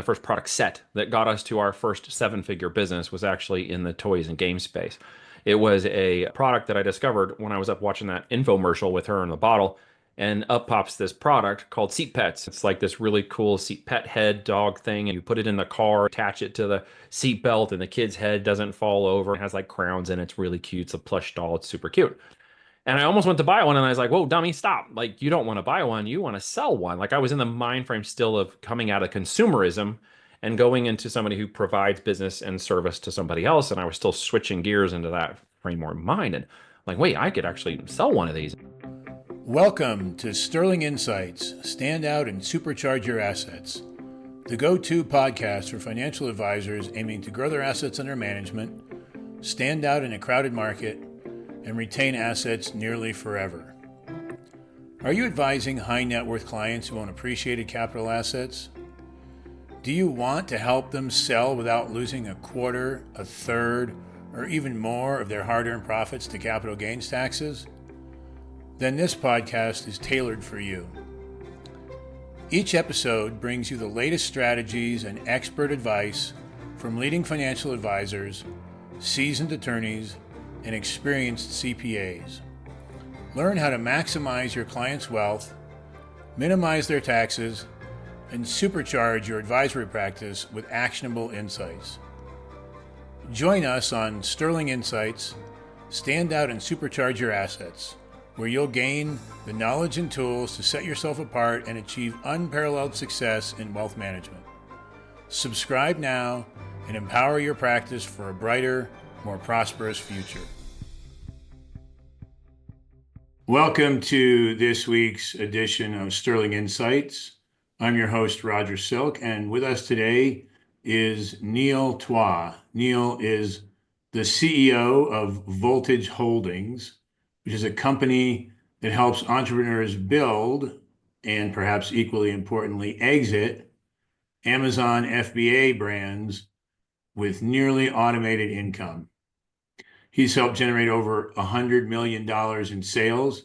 first product set that got us to our first seven-figure business was actually in the toys and game space. It was a product that I discovered when I was up watching that infomercial with her in the bottle, and up pops this product called Seat Pets. It's like this really cool seat pet head dog thing, and you put it in the car, attach it to the seat belt, and the kid's head doesn't fall over. It has like crowns in it. It's really cute. It's a plush doll. It's super cute. And I almost went to buy one, and I was like, whoa, dummy, stop. Like, you don't want to buy one, you want to sell one. Like, I was in the mind frame still of coming out of consumerism and going into somebody who provides business and service to somebody else. And I was still switching gears into that framework of mind. And like, wait, I could actually sell one of these. Welcome to Sterling Insights, stand out and supercharge your assets. The go-to podcast for financial advisors aiming to grow their assets under management, stand out in a crowded market, and retain assets nearly forever. Are you advising high net worth clients who own appreciated capital assets? Do you want to help them sell without losing a quarter, a third, or even more of their hard-earned profits to capital gains taxes? Then this podcast is tailored for you. Each episode brings you the latest strategies and expert advice from leading financial advisors, seasoned attorneys, and experienced CPAs. Learn how to maximize your clients' wealth, minimize their taxes, and supercharge your advisory practice with actionable insights. Join us on Sterling Insights, stand out and supercharge your assets, where you'll gain the knowledge and tools to set yourself apart and achieve unparalleled success in wealth management. Subscribe now and empower your practice for a brighter, more prosperous future. Welcome to this week's edition of Sterling Insights. I'm your host, Roger Silk, and with us today is Neil Twa. Neil is the CEO of Voltage Holdings, which is a company that helps entrepreneurs build, and perhaps equally importantly, exit Amazon FBA brands with nearly automated income. He's helped generate over $100 million in sales.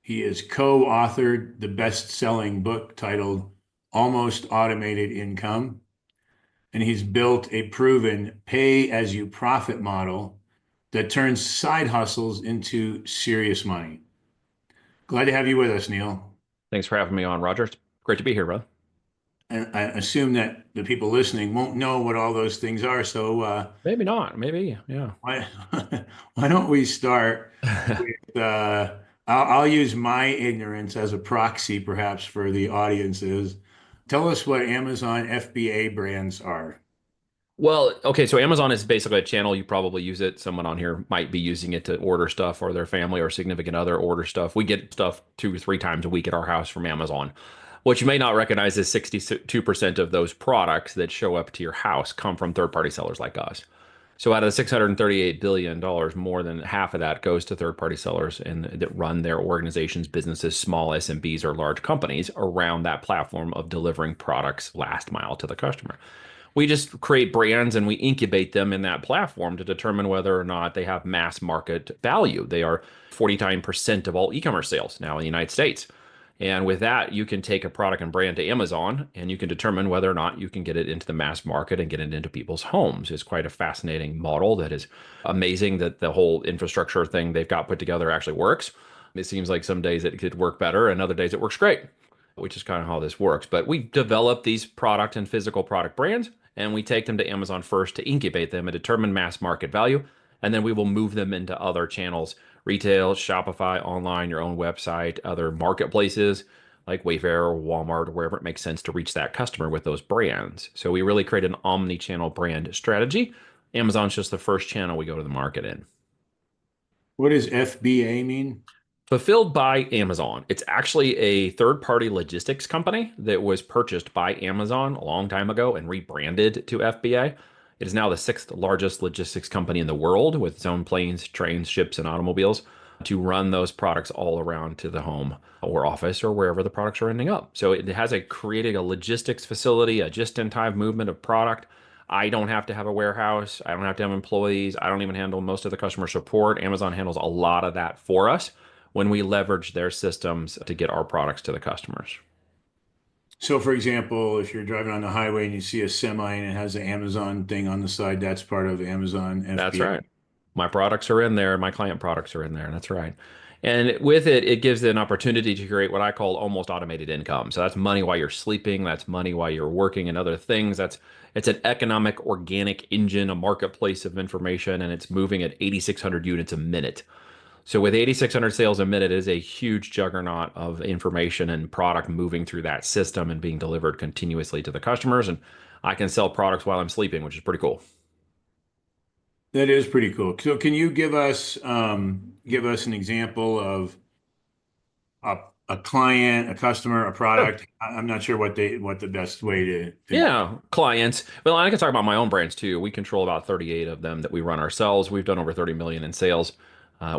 He has co-authored the best-selling book titled Almost Automated Income. And he's built a proven pay-as-you-profit model that turns side hustles into serious money. Glad to have you with us, Neil. Thanks for having me on, Roger. It's great to be here, bro. And I assume that the people listening won't know what all those things are. So Maybe not. Maybe, yeah. why, why don't we start with, I'll use my ignorance as a proxy perhaps for the audiences. Tell us what Amazon FBA brands are. Well, okay, so Amazon is basically a channel. You probably use it. Someone on here might be using it to order stuff, or their family or significant other order stuff. We get stuff 2 or 3 times a week at our house from Amazon. What you may not recognize is 62% of those products that show up to your house come from third-party sellers like us. So out of the $638 billion, more than half of that goes to third-party sellers and that run their organizations, businesses, small SMBs or large companies around that platform of delivering products last mile to the customer. We just create brands and we incubate them in that platform to determine whether or not they have mass market value. They are 49% of all e-commerce sales now in the United States. And with that, you can take a product and brand to Amazon and you can determine whether or not you can get it into the mass market and get it into people's homes. It's quite a fascinating model that is amazing that the whole infrastructure thing they've got put together actually works. It seems like some days it could work better and other days it works great, which is kind of how this works. But we develop these product and physical product brands and we take them to Amazon first to incubate them and determine mass market value. And then we will move them into other channels, retail, Shopify, online, your own website, other marketplaces like Wayfair or Walmart or wherever it makes sense to reach that customer with those brands. So we really create an omni-channel brand strategy. Amazon's just the first channel we go to the market in. What does FBA mean? Fulfilled by Amazon. It's actually a third-party logistics company that was purchased by Amazon a long time ago and rebranded to FBA. It is now the 6th largest logistics company in the world with its own planes, trains, ships, and automobiles to run those products all around to the home or office or wherever the products are ending up. So it has created a logistics facility, a just-in-time movement of product. I don't have to have a warehouse. I don't have to have employees. I don't even handle most of the customer support. Amazon handles a lot of that for us when we leverage their systems to get our products to the customers. So, for example, if you're driving on the highway and you see a semi and it has the Amazon thing on the side, that's part of Amazon That's FBA. right. My products are in there. My client products are in there. That's right. And with it, it gives an opportunity to create what I call almost automated income. So that's money while you're sleeping. That's money while you're working and other things. It's an economic organic engine, a marketplace of information, and it's moving at 8,600 units a minute. So with 8,600 sales a minute, it is a huge juggernaut of information and product moving through that system and being delivered continuously to the customers. And I can sell products while I'm sleeping, which is pretty cool. That is pretty cool. So, can you give us an example of a, a client, a customer, a Sure. product? I'm not sure what the best way to Yeah, clients. Well, I can talk about my own brands too. We control about 38 of them that we run ourselves. We've done over 30 million in sales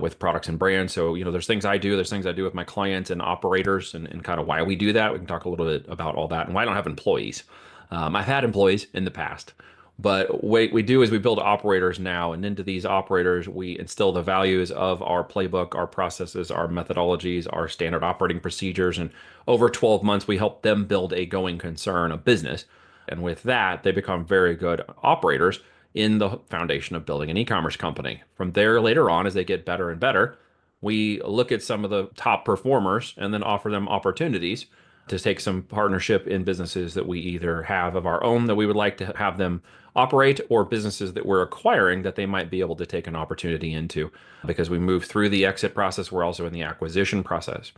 with products and brands. So, there's things I do, there's things I do with my clients and operators and kind of why we do that. We can talk a little bit about all that and why I don't have employees. I've had employees in the past, but what we do is we build operators now, and into these operators, we instill the values of our playbook, our processes, our methodologies, our standard operating procedures. And over 12 months, we help them build a going concern, a business. And with that, they become very good operators in the foundation of building an e-commerce company. From there, later on, as they get better and better, we look at some of the top performers and then offer them opportunities to take some partnership in businesses that we either have of our own that we would like to have them operate, or businesses that we're acquiring that they might be able to take an opportunity into. Because we move through the exit process, we're also in the acquisition process.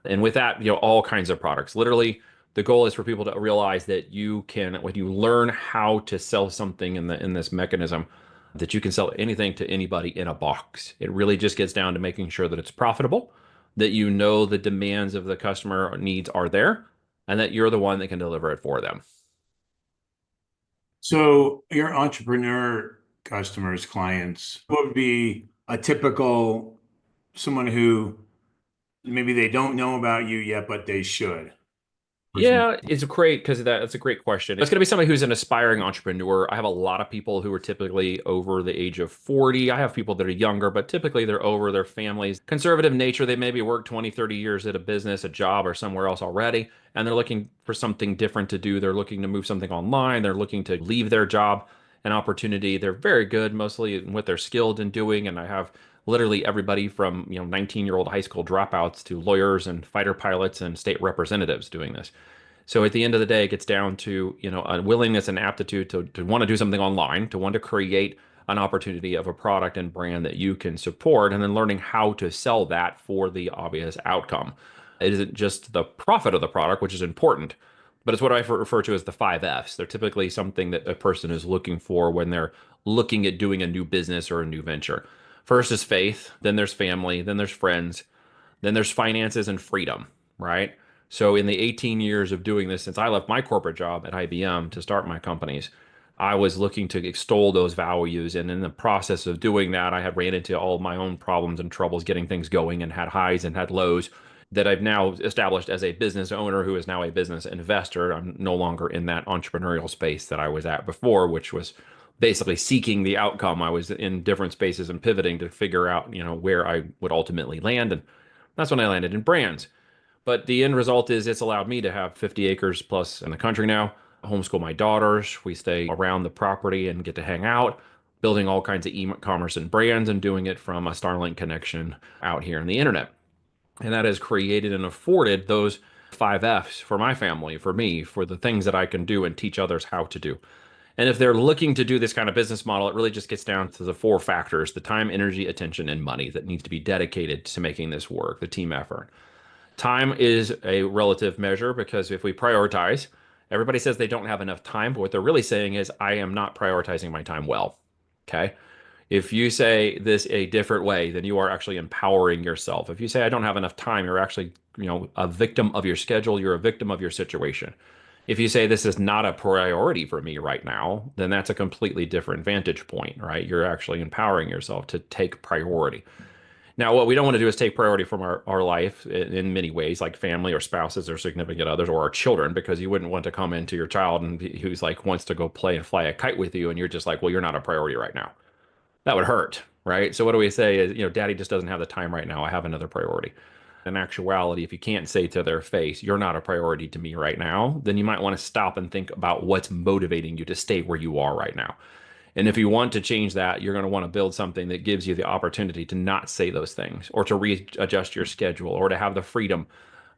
And with that, all kinds of products. Literally, the goal is for people to realize that you can, when you learn how to sell something in this mechanism, that you can sell anything to anybody in a box. It really just gets down to making sure that it's profitable, that the demands of the customer needs are there, and that you're the one that can deliver it for them. So, your entrepreneur customers, clients, what would be a typical someone who maybe they don't know about you yet, but they should? Person. Yeah, it's great because that's a great question. It's going to be somebody who's an aspiring entrepreneur. I have a lot of people who are typically over the age of 40. I have people that are younger, but typically they're over their families. Conservative nature, they maybe worked 20, 30 years at a business, a job, or somewhere else already, and they're looking for something different to do. They're looking to move something online. They're looking to leave their job, an opportunity. They're very good, mostly in what they're skilled in doing. And I have literally everybody from 19-year-old high school dropouts to lawyers and fighter pilots and state representatives doing this. So at the end of the day, it gets down to, a willingness and aptitude to want to do something online, to want to create an opportunity of a product and brand that you can support, and then learning how to sell that for the obvious outcome. It isn't just the profit of the product, which is important, but it's what I refer to as the five F's. They're typically something that a person is looking for when they're looking at doing a new business or a new venture. First is faith, then there's family, then there's friends, then there's finances and freedom, right? So in the 18 years of doing this, since I left my corporate job at IBM to start my companies, I was looking to extol those values. And in the process of doing that, I had ran into all of my own problems and troubles getting things going and had highs and had lows that I've now established as a business owner who is now a business investor. I'm no longer in that entrepreneurial space that I was at before, which was basically seeking the outcome. I was in different spaces and pivoting to figure out, where I would ultimately land. And that's when I landed in brands. But the end result is it's allowed me to have 50 acres plus in the country now, homeschool my daughters. We stay around the property and get to hang out, building all kinds of e-commerce and brands and doing it from a Starlink connection out here on the internet. And that has created and afforded those five F's for my family, for me, for the things that I can do and teach others how to do. And if they're looking to do this kind of business model, it really just gets down to the four factors: the time, energy, attention, and money that needs to be dedicated to making this work, the team effort. Time is a relative measure because if we prioritize, everybody says they don't have enough time, but what they're really saying is, I am not prioritizing my time well. Okay. If you say this a different way, then you are actually empowering yourself. If you say, I don't have enough time, you're actually, a victim of your schedule. You're a victim of your situation. If you say this is not a priority for me right now, then that's a completely different vantage point, right? You're actually empowering yourself to take priority. Now, what we don't want to do is take priority from our life in many ways, like family or spouses or significant others or our children, because you wouldn't want to come into your child and who's like wants to go play and fly a kite with you, and you're just like, well, you're not a priority right now. That would hurt, right? So what do we say is, daddy just doesn't have the time right now. I have another priority. In actuality, if you can't say to their face, you're not a priority to me right now, then you might want to stop and think about what's motivating you to stay where you are right now. And if you want to change that, you're going to want to build something that gives you the opportunity to not say those things or to readjust your schedule or to have the freedom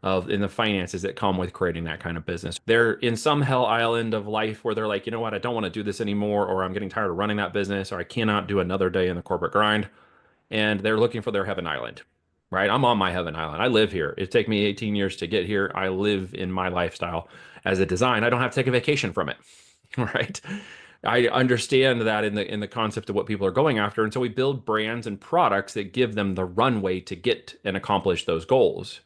of in the finances that come with creating that kind of business. They're in some hell island of life where they're like, you know what, I don't want to do this anymore, or I'm getting tired of running that business, or I cannot do another day in the corporate grind. And they're looking for their heaven island, right? I'm on my heaven island. I live here. It took me 18 years to get here. I live in my lifestyle as a design. I don't have to take a vacation from it, right? I understand that in the concept of what people are going after. And so we build brands and products that give them the runway to get and accomplish those goals.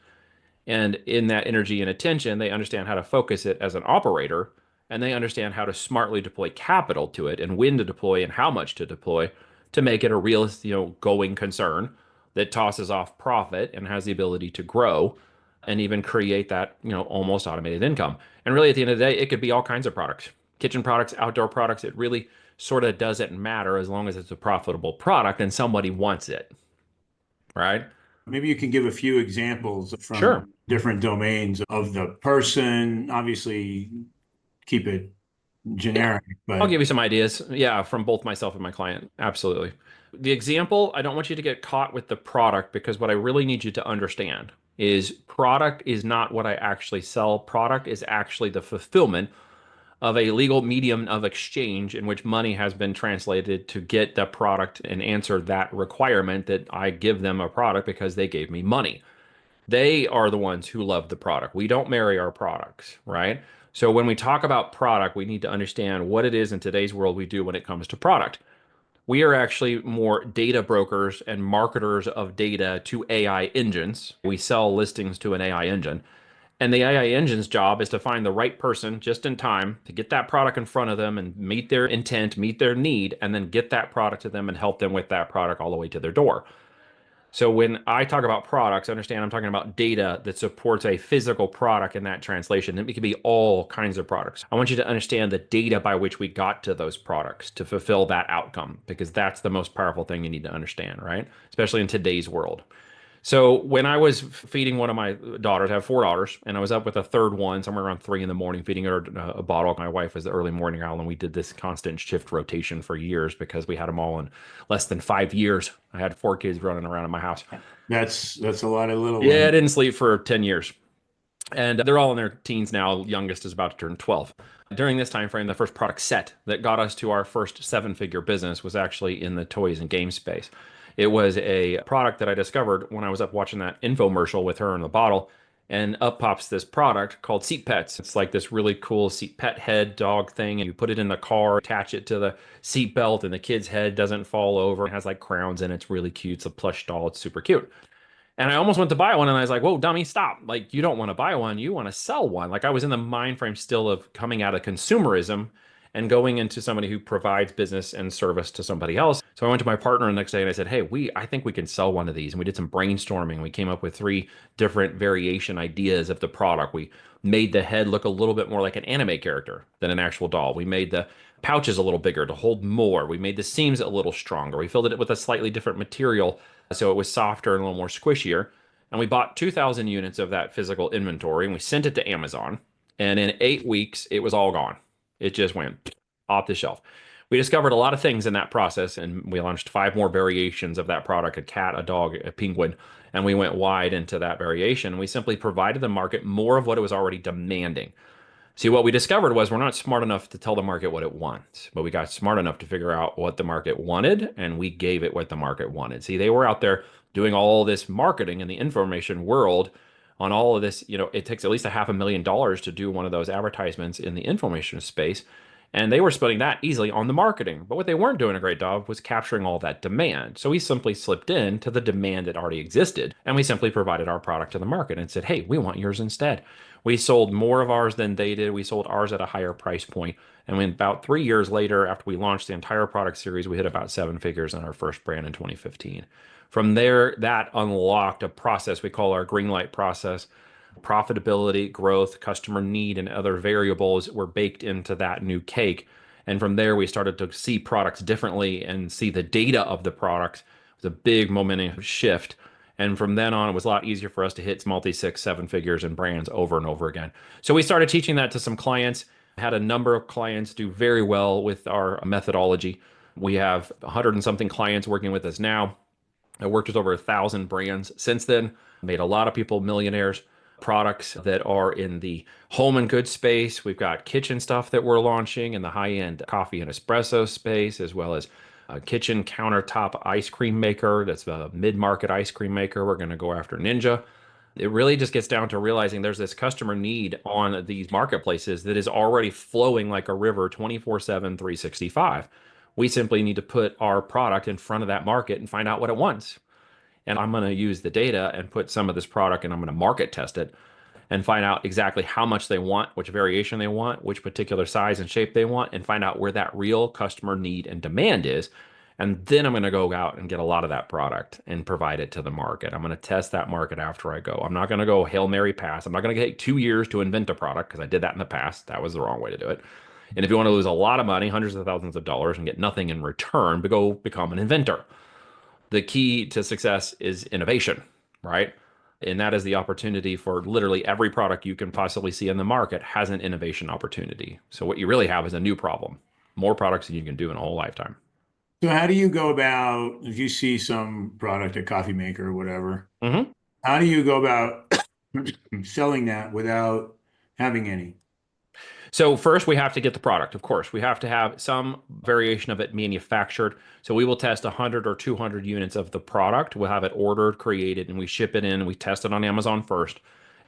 And in that energy and attention, they understand how to focus it as an operator, and they understand how to smartly deploy capital to it and when to deploy and how much to deploy to make it a real, going concern that tosses off profit and has the ability to grow and even create that, almost automated income. And really at the end of the day, it could be all kinds of products, kitchen products, outdoor products. It really sort of doesn't matter as long as it's a profitable product and somebody wants it, right? Maybe you can give a few examples Sure. from different domains of the person. Obviously, keep it Yeah. generic, I'll but give you some ideas. Yeah, from both myself and my client. Absolutely. The example, I don't want you to get caught with the product because what I really need you to understand is product is not what I actually sell. Product is actually the fulfillment of a legal medium of exchange in which money has been translated to get the product and answer that requirement that I give them a product because they gave me money. They are the ones who love the product. We don't marry our products, right? So when we talk about product, we need to understand what it is in today's world we do when it comes to product. We are actually more data brokers and marketers of data to AI engines. We sell listings to an AI engine. And the AI engine's job is to find the right person just in time to get that product in front of them and meet their intent, meet their need, and then get that product to them and help them with that product all the way to their door. So when I talk about products, understand I'm talking about data that supports a physical product in that translation. It can be all kinds of products. I want you to understand the data by which we got to those products to fulfill that outcome, because that's the most powerful thing you need to understand, right? Especially in today's world. So when I was feeding one of my daughters, I have four daughters, and I was up with a third one somewhere around 3 in the morning, feeding her a bottle. My wife was the early morning owl, and we did this constant shift rotation for years because we had them all in less than 5 years. I had four kids running around in my house. that's a lot of little Yeah, I ones. didn't sleep for 10 years. And they're all in their teens now. Youngest is about to turn 12. During this time frame, the first product set that got us to our first seven-figure business was actually in the toys and game space. It was a product that I discovered when I was up watching that infomercial with her in the bottle, and up pops this product called Seat Pets. It's like this really cool seat pet head dog thing, and you put it in the car, attach it to the seat belt, and the kid's head doesn't fall over. It has like crowns in it. It's really cute. It's a plush doll. It's super cute. And I almost went to buy one, and I was like, whoa, dummy, stop. Like, you don't want to buy one, you want to sell one. Like, I was in the mind frame still of coming out of consumerism and going into somebody who provides business and service to somebody else. So I went to my partner the next day and I said, hey, I think we can sell one of these. And we did some brainstorming. We came up with three different variation ideas of the product. We made the head look a little bit more like an anime character than an actual doll. We made the pouches a little bigger to hold more. We made the seams a little stronger. We filled it with a slightly different material so it was softer and a little more squishier. And we bought 2,000 units of that physical inventory and we sent it to Amazon. And in 8 weeks, it was all gone. It just went off the shelf. We discovered a lot of things in that process, and we launched five more variations of that product: a cat, a dog, a penguin. And we went wide into that variation. We simply provided the market more of what it was already demanding. See, what we discovered was we're not smart enough to tell the market what it wants, but we got smart enough to figure out what the market wanted, and we gave it what the market wanted. See, they were out there doing all this marketing in the information world on all of this. It takes at least $500,000 to do one of those advertisements in the information space. And they were spending that easily on the marketing. But what they weren't doing a great job was capturing all that demand. So we simply slipped in to the demand that already existed. And we simply provided our product to the market and said, hey, we want yours instead. We sold more of ours than they did. We sold ours at a higher price point. And when about 3 years later, after we launched the entire product series, we hit about seven figures in our first brand in 2015. From there, that unlocked a process we call our Greenlight process. Profitability, growth, customer need, and other variables were baked into that new cake. And from there, we started to see products differently and see the data of the products. It was a big momentum shift. And from then on, it was a lot easier for us to hit multi six, seven figures and brands over and over again. So we started teaching that to some clients, had a number of clients do very well with our methodology. We have 100 and something clients working with us now. I worked with over 1,000 brands since then, made a lot of people millionaires. Products that are in the home and goods space. We've got kitchen stuff that we're launching in the high-end coffee and espresso space, as well as a kitchen countertop ice cream maker. That's a mid-market ice cream maker. We're going to go after Ninja. It really just gets down to realizing there's this customer need on these marketplaces that is already flowing like a river 24/7, 365. We simply need to put our product in front of that market and find out what it wants. And I'm going to use the data and put some of this product and I'm going to market test it and find out exactly how much they want, which variation they want, which particular size and shape they want, and find out where that real customer need and demand is. And then I'm going to go out and get a lot of that product and provide it to the market. I'm going to test that market after I go. I'm not going to go Hail Mary pass. I'm not going to take 2 years to invent a product because I did that in the past. That was the wrong way to do it. And if you want to lose a lot of money, hundreds of thousands of dollars, and get nothing in return, but go become an inventor. The key to success is innovation, right? And that is the opportunity for literally every product you can possibly see in the market has an innovation opportunity. So what you really have is a new problem, more products than you can do in a whole lifetime. So how do you go about if you see some product, a coffee maker or whatever, Mhm. how do you go about selling that without having any? So first we have to get the product. Of course, we have to have some variation of it manufactured. So we will test 100 or 200 units of the product. We'll have it ordered, created, and we ship it in. We test it on Amazon first,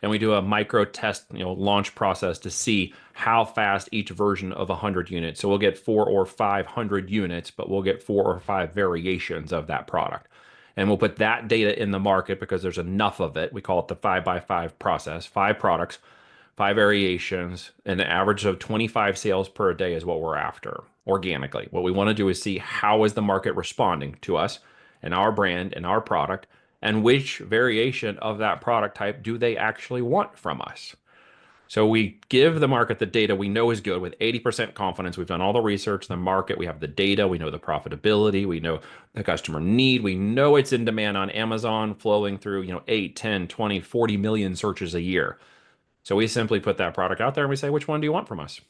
and we do a micro test, launch process to see how fast each version of 100 units. So we'll get 400 or 500 units, but we'll get 4 or 5 variations of that product. And we'll put that data in the market because there's enough of it. We call it the 5 by 5 process, 5 products, 5 variations, an average of 25 sales per day is what we're after organically. What we want to do is see how is the market responding to us and our brand and our product, and which variation of that product type do they actually want from us. So we give the market the data we know is good with 80% confidence. We've done all the research, the market, we have the data, we know the profitability, we know the customer need, we know it's in demand on Amazon flowing through, 8, 10, 20, 40 million searches a year. So we simply put that product out there and we say, which one do you want from us?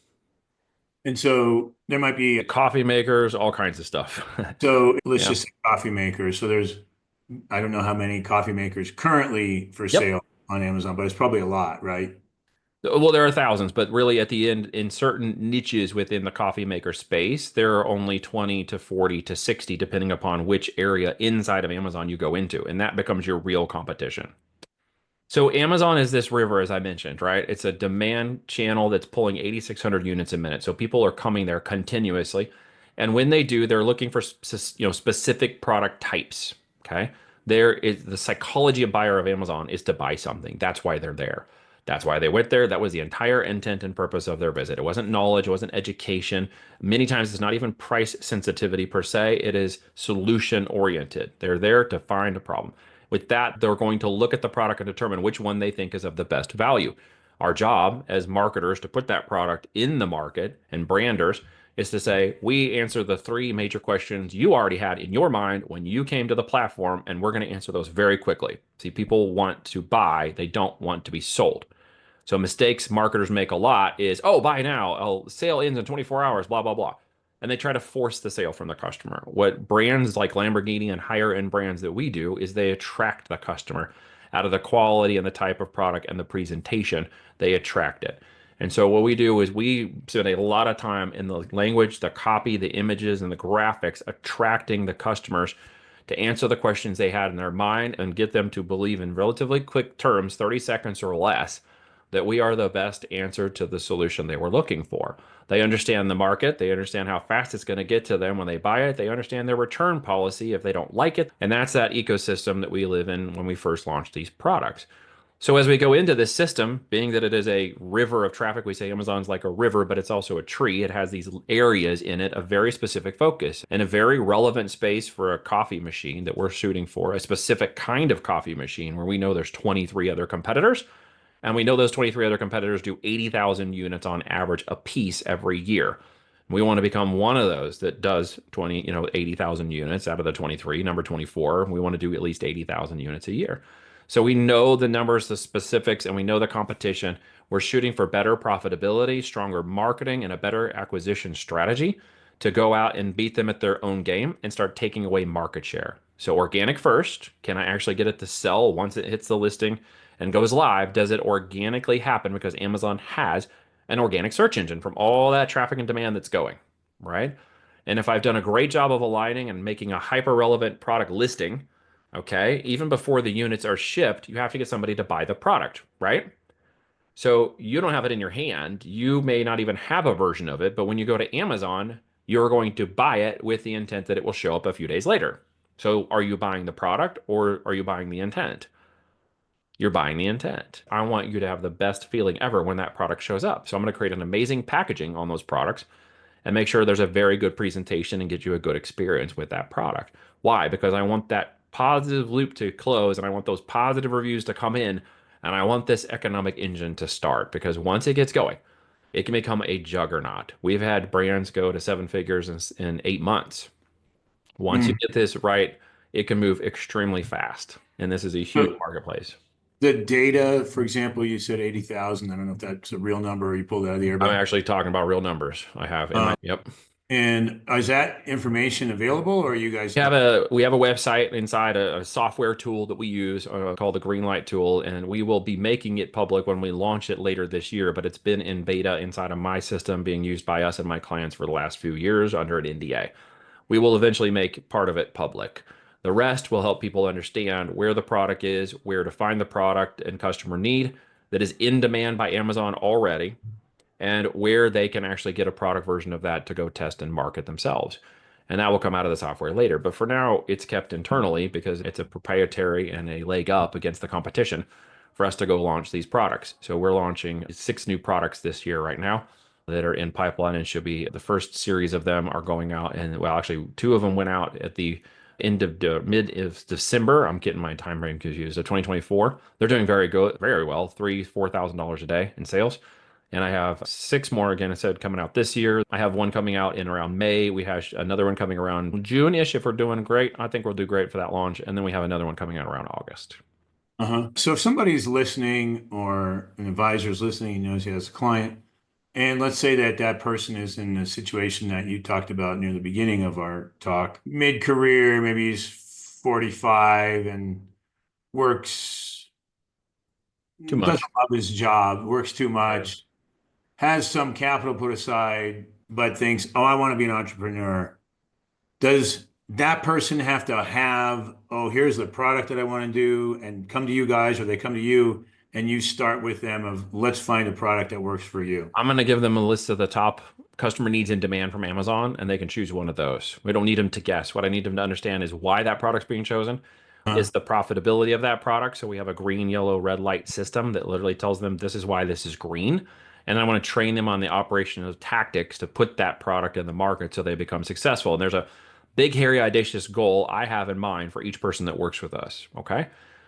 And so there might be, Coffee makers, all kinds of stuff. so let's Yeah. just say coffee makers. So there's, I don't know how many coffee makers currently for Yep. sale on Amazon, but it's probably a lot, right? Well, there are thousands, but really at the end, in certain niches within the coffee maker space, there are only 20 to 40 to 60, depending upon which area inside of Amazon you go into. And that becomes your real competition. So Amazon is this river, as I mentioned, right? It's a demand channel that's pulling 8,600 units a minute. So people are coming there continuously. And when they do, they're looking for specific product types. Okay. There is the psychology of buyer of Amazon is to buy something. That's why they're there. That's why they went there. That was the entire intent and purpose of their visit. It wasn't knowledge, it wasn't education. Many times it's not even price sensitivity per se. It is solution oriented. They're there to find a problem. With that, they're going to look at the product and determine which one they think is of the best value. Our job as marketers to put that product in the market and branders is to say, we answer the 3 major questions you already had in your mind when you came to the platform, and we're going to answer those very quickly. See, people want to buy, they don't want to be sold. So mistakes marketers make a lot is, oh, buy now. Oh, sale ends in 24 hours, blah, blah, blah. And they try to force the sale from the customer. What brands like Lamborghini and higher end brands that we do is they attract the customer out of the quality and the type of product and the presentation, they attract it. And so what we do is we spend a lot of time in the language, the copy, the images, and the graphics, attracting the customers to answer the questions they had in their mind and get them to believe in relatively quick terms, 30 seconds or less, that we are the best answer to the solution they were looking for. They understand the market. They understand how fast it's going to get to them when they buy it. They understand their return policy if they don't like it. And that's that ecosystem that we live in when we first launched these products. So as we go into this system, being that it is a river of traffic, we say Amazon's like a river, but it's also a tree. It has these areas in it of very specific focus and a very relevant space for a coffee machine that we're shooting for, a specific kind of coffee machine where we know there's 23 other competitors. And we know those 23 other competitors do 80,000 units on average a piece every year. We want to become one of those that does 20, 80,000 units out of the 23, number 24. We want to do at least 80,000 units a year. So we know the numbers, the specifics, and we know the competition. We're shooting for better profitability, stronger marketing, and a better acquisition strategy to go out and beat them at their own game and start taking away market share. So organic first, can I actually get it to sell once it hits the listing and goes live? Does it organically happen because Amazon has an organic search engine from all that traffic and demand that's going, right? And if I've done a great job of aligning and making a hyper relevant product listing, okay, even before the units are shipped, you have to get somebody to buy the product, right? So you don't have it in your hand. You may not even have a version of it, but when you go to Amazon, you're going to buy it with the intent that it will show up a few days later. So are you buying the product or are you buying the intent? You're buying the intent. I want you to have the best feeling ever when that product shows up. So I'm going to create an amazing packaging on those products and make sure there's a very good presentation and get you a good experience with that product. Why? Because I want that positive loop to close and I want those positive reviews to come in and I want this economic engine to start because once it gets going, it can become a juggernaut. We've had brands go to seven figures in 8 months. Once you Hmm. get this right, it can move extremely fast. And this is a huge So marketplace. the data, for example, you said 80,000. I don't know if that's a real number or you pulled it out of the air, I'm but actually talking about real numbers I have in my, uh, yep. and is that information available or are you guys? We have a website inside a software tool that we use called the Greenlight tool, and we will be making it public when we launch it later this year. But it's been in beta inside of my system, being used by us and my clients for the last few years under an NDA. We will eventually make part of it public. The rest will help people understand where the product is, where to find the product and customer need that is in demand by Amazon already, and where they can actually get a product version of that to go test and market themselves. And that will come out of the software later. But for now, it's kept internally because it's a proprietary and a leg up against the competition for us to go launch these products. So we're launching 6 new products this year right now that are in pipeline and should be the first series of them are going out. And well, actually, 2 of them went out at the end of mid of December. I'm getting my time frame confused. So 2024, they're doing very good, very well, $3,000 to $4,000 a day in sales. And I have 6 more, again, I said, coming out this year. I have one coming out in around May. We have another one coming around June-ish. If we're doing great, I think we'll do great for that launch. And then we have another one coming out around August. Uh-huh. So if somebody's listening or an advisor is listening, he knows he has a client, and let's say that that person is in the situation that you talked about near the beginning of our talk, mid-career, maybe he's 45 and works, Too doesn't much. love his job, works too Right. much, has some capital put aside, but thinks, oh, I want to be an entrepreneur. Does that person have to have, oh, here's the product that I want to do and come to you guys, or they come to you and you start with them of let's find a product that works for you? I'm going to give them a list of the top customer needs in demand from Amazon, and they can choose one of those. We don't need them to guess. What I need them to understand is why that product's being chosen, Uh, is the profitability of that product. So we have a green, yellow, red light system that literally tells them this is why this is green. And I want to train them on the operational tactics to put that product in the market so they become successful. And there's a big, hairy, audacious goal I have in mind for each person that works with us. Okay.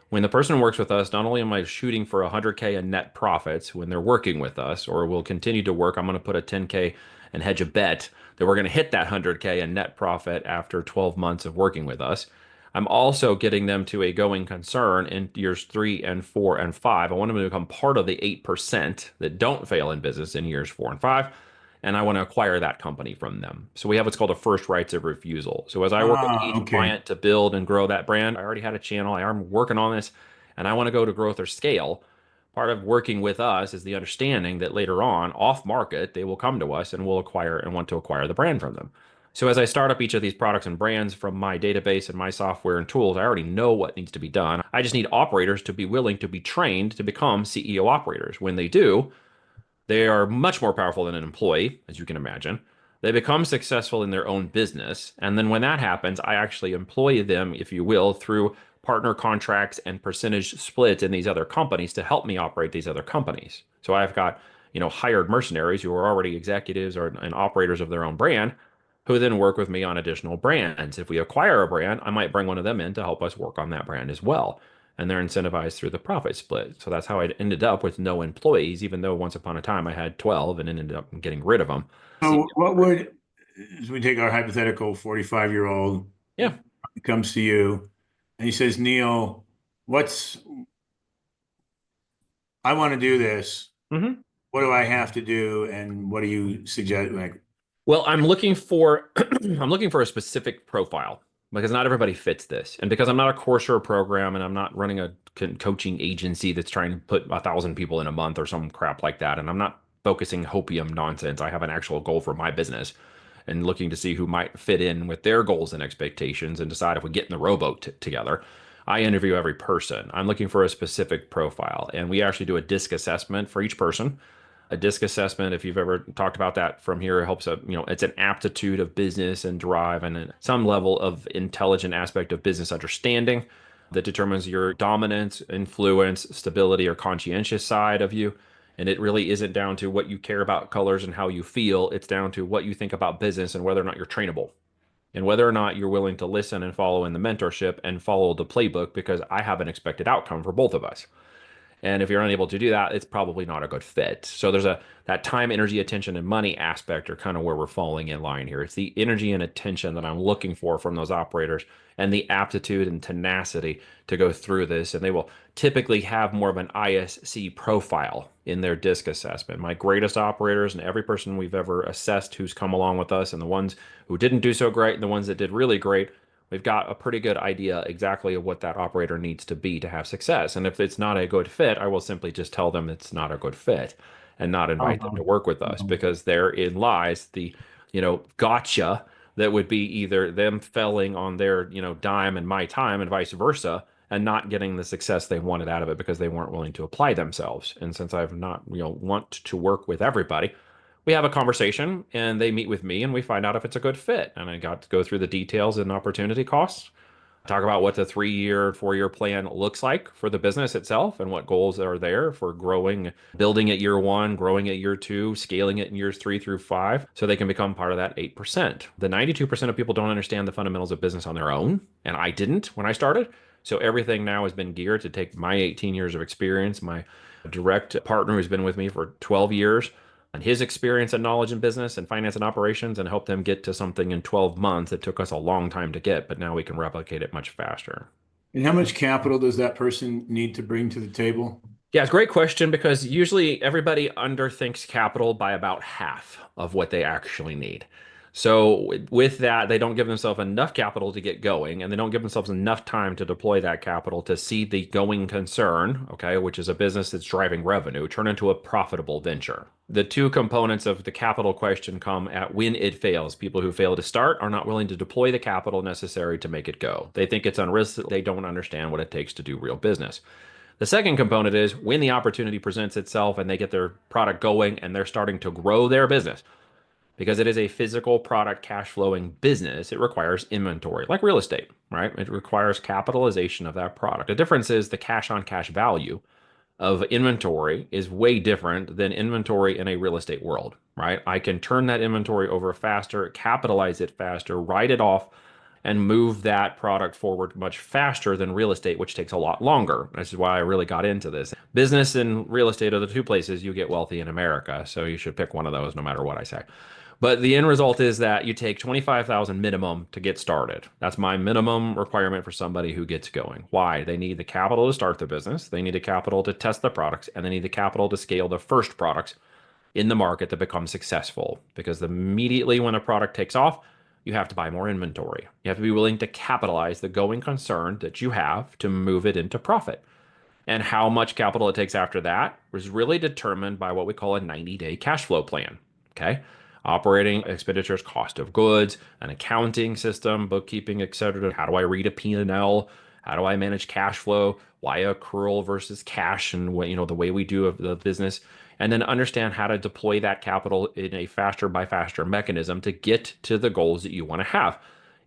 When the person works with us, not only am I shooting for 100K in net profits when they're working with us, or will continue to work, I'm going to put a 10K and hedge a bet that we're going to hit that 100K in net profit after 12 months of working with us. I'm also getting them to a going concern in years 3 and 4 and 5. I want them to become part of the 8% that don't fail in business in years 4 and 5. And I want to acquire that company from them. So we have what's called a first rights of refusal. So as I work with each okay. client to build and grow that brand, I already had a channel. I am working on this and I want to go to growth or scale. Part of working with us is the understanding that later on, off market, they will come to us and we'll acquire and want to acquire the brand from them. So as I start up each of these products and brands from my database and my software and tools, I already know what needs to be done. I just need operators to be willing to be trained to become CEO operators. When they do, they are much more powerful than an employee, as you can imagine. They become successful in their own business. And then when that happens, I actually employ them, if you will, through partner contracts and percentage splits in these other companies to help me operate these other companies. So I've got, hired mercenaries who are already executives or and operators of their own brand who then work with me on additional brands. If we acquire a brand, I might bring one of them in to help us work on that brand as well. and they're incentivized through the profit split. So that's how I ended up with no employees, even though once upon a time I had 12 and ended up getting rid of them. So what would, as we take our hypothetical 45-year-old Yeah. comes to you and he says, Neil, I want to do this. hmm What do I have to do? And what do you suggest? Like, Well, I'm looking for I'm looking for a specific profile because not everybody fits this. And because I'm not a course or a program and I'm not running a coaching agency that's trying to put 1,000 people in a month or some crap like that. And I'm not focusing hopium nonsense. I have an actual goal for my business and looking to see who might fit in with their goals and expectations and decide if we get in the rowboat together. I interview every person. I'm looking for a specific profile, and we actually do a disc assessment for each person. A disc assessment, if you've ever talked about that from here, it helps it's an aptitude of business and drive and some level of intelligent aspect of business understanding that determines your dominance, influence, stability, or conscientious side of you. And it really isn't down to what you care about colors and how you feel. It's down to what you think about business and whether or not you're trainable and whether or not you're willing to listen and follow in the mentorship and follow the playbook because I have an expected outcome for both of us. And if you're unable to do that, it's probably not a good fit. So there's a that time, energy, attention, and money aspect are kind of where we're falling in line here. It's the energy and attention that I'm looking for from those operators and the aptitude and tenacity to go through this. And they will typically have more of an ISC profile in their disc assessment. My greatest operators and every person we've ever assessed who's come along with us, and the ones who didn't do so great and the ones that did really great, we've got a pretty good idea exactly of what that operator needs to be to have success. And if it's not a good fit, I will simply just tell them it's not a good fit and not invite them uh-huh. to work with us Uh-huh. because therein lies the, gotcha that would be either them felling on their, dime and my time and vice versa and not getting the success they wanted out of it because they weren't willing to apply themselves. And since I've not, want to work with everybody, we have a conversation and they meet with me and we find out if it's a good fit. And I got to go through the details and opportunity costs, talk about what the 3 year, 4 year plan looks like for the business itself and what goals are there for growing, building at year one, growing at year two, scaling it in years 3 through 5, so they can become part of that 8%. The 92% of people don't understand the fundamentals of business on their own. And I didn't when I started. So everything now has been geared to take my 18 years of experience, my direct partner who's been with me for 12 years, and his experience and knowledge in business and finance and operations and help them get to something in 12 months. It took us a long time to get, but now we can replicate it much faster. And how much capital does that person need to bring to the table? Yeah, it's a great question because usually everybody underthinks capital by about half of what they actually need. So with that, they don't give themselves enough capital to get going, and they don't give themselves enough time to deploy that capital to see the going concern, okay, which is a business that's driving revenue, turn into a profitable venture. The two components of the capital question come at when it fails. People who fail to start are not willing to deploy the capital necessary to make it go. They think it's unrisked. They don't understand what it takes to do real business. The second component is when the opportunity presents itself and they get their product going and they're starting to grow their business. Because it is a physical product cash flowing business, it requires inventory, like real estate, right? It requires capitalization of that product. The difference is the cash on cash value of inventory is way different than inventory in a real estate world, right? I can turn that inventory over faster, capitalize it faster, write it off, and move that product forward much faster than real estate, which takes a lot longer. This is why I really got into this. Business and real estate are the two places you get wealthy in America, so you should pick one of those no matter what I say. But the end result is that you take 25,000 minimum to get started. That's my minimum requirement for somebody who gets going. Why? They need the capital to start the business, they need the capital to test the products, and they need the capital to scale the first products in the market that become successful. Because immediately when a product takes off, you have to buy more inventory. You have to be willing to capitalize the going concern that you have to move it into profit. And how much capital it takes after that was really determined by what we call a 90-day cash flow plan. Okay. Operating expenditures, cost of goods, an accounting system, bookkeeping, etc. How do I read a P&L? How do I manage cash flow? Why accrual versus cash and what, the way we do of the business, and then understand how to deploy that capital in a faster by faster mechanism to get to the goals that you want to have.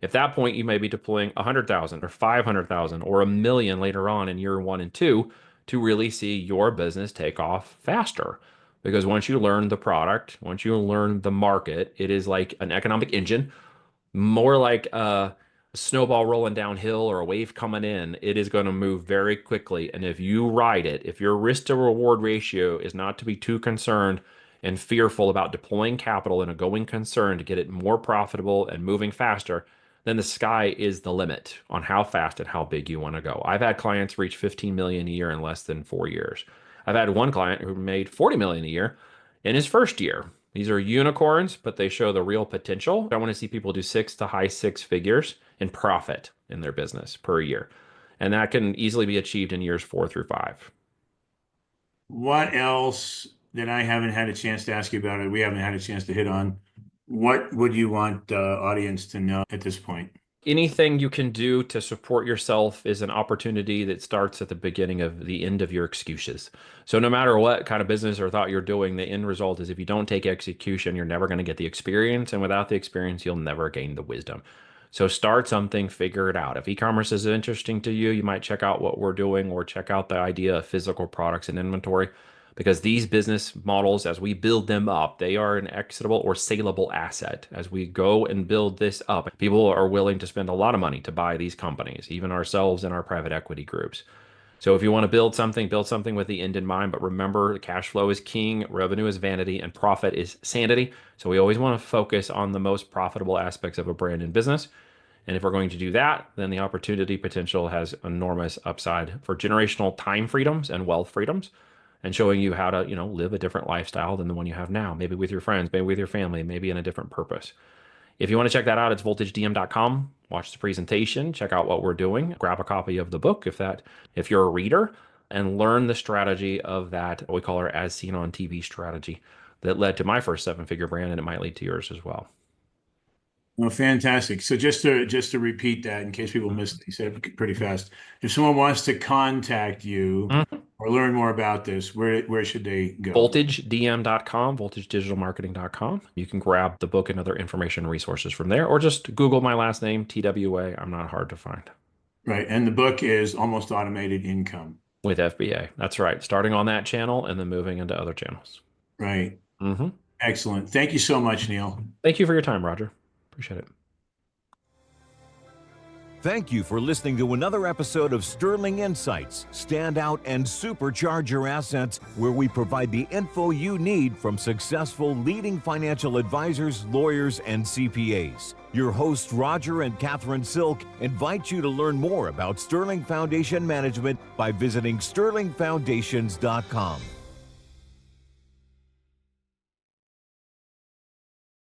At that point, you may be deploying 100,000 or 500,000 or a million later on in year one and two to really see your business take off faster. Because once you learn the product, once you learn the market, it is like an economic engine, more like snowball rolling downhill or a wave coming in, it is going to move very quickly. And if you ride it, if your risk to reward ratio is not to be too concerned and fearful about deploying capital in a going concern to get it more profitable and moving faster, then the sky is the limit on how fast and how big you want to go. I've had clients reach 15 million a year in less than 4 years. I've had one client who made 40 million a year in his first year. These are unicorns, but they show the real potential. I want to see people do six to high six figures in profit in their business per year. And that can easily be achieved in years 4 through 5. What else that I haven't had a chance to ask you about, we haven't had a chance to hit on? What would you want the audience to know at this point? Anything you can do to support yourself is an opportunity that starts at the beginning of the end of your excuses. So no matter what kind of business or thought you're doing, the end result is if you don't take execution, you're never going to get the experience. And without the experience, you'll never gain the wisdom. So start something, figure it out. If e-commerce is interesting to you, you might check out what we're doing or check out the idea of physical products and inventory, because these business models, as we build them up, they are an exitable or saleable asset. As we go and build this up, people are willing to spend a lot of money to buy these companies, even ourselves and our private equity groups. So if you want to build something with the end in mind. But remember, cash flow is king, revenue is vanity, and profit is sanity. So we always want to focus on the most profitable aspects of a brand and business. And if we're going to do that, then the opportunity potential has enormous upside for generational time freedoms and wealth freedoms, and showing you how to, live a different lifestyle than the one you have now, maybe with your friends, maybe with your family, maybe in a different purpose. If you want to check that out, it's voltagedm.com. Watch the presentation, check out what we're doing, grab a copy of the book if you're a reader, and learn the strategy of that, what we call our as seen on TV strategy that led to my first seven-figure brand, and it might lead to yours as well. Well, fantastic. So just to repeat that in case people missed it, you said it pretty fast. If someone wants to contact you or learn more about this, where should they go? Voltagedm.com, voltagedigitalmarketing.com. You can grab the book and other information and resources from there, or just Google my last name, TWA. I'm not hard to find. Right. And the book is Almost Automated Income. With FBA. That's right. Starting on that channel and then moving into other channels. Right. Excellent. Thank you so much, Neil. Thank you for your time, Roger. Appreciate it. Thank you for listening to another episode of Sterling Insights. Stand out and supercharge your assets, where we provide the info you need from successful leading financial advisors, lawyers, and CPAs. Your hosts, Roger and Catherine Silk, invite you to learn more about Sterling Foundation Management by visiting sterlingfoundations.com.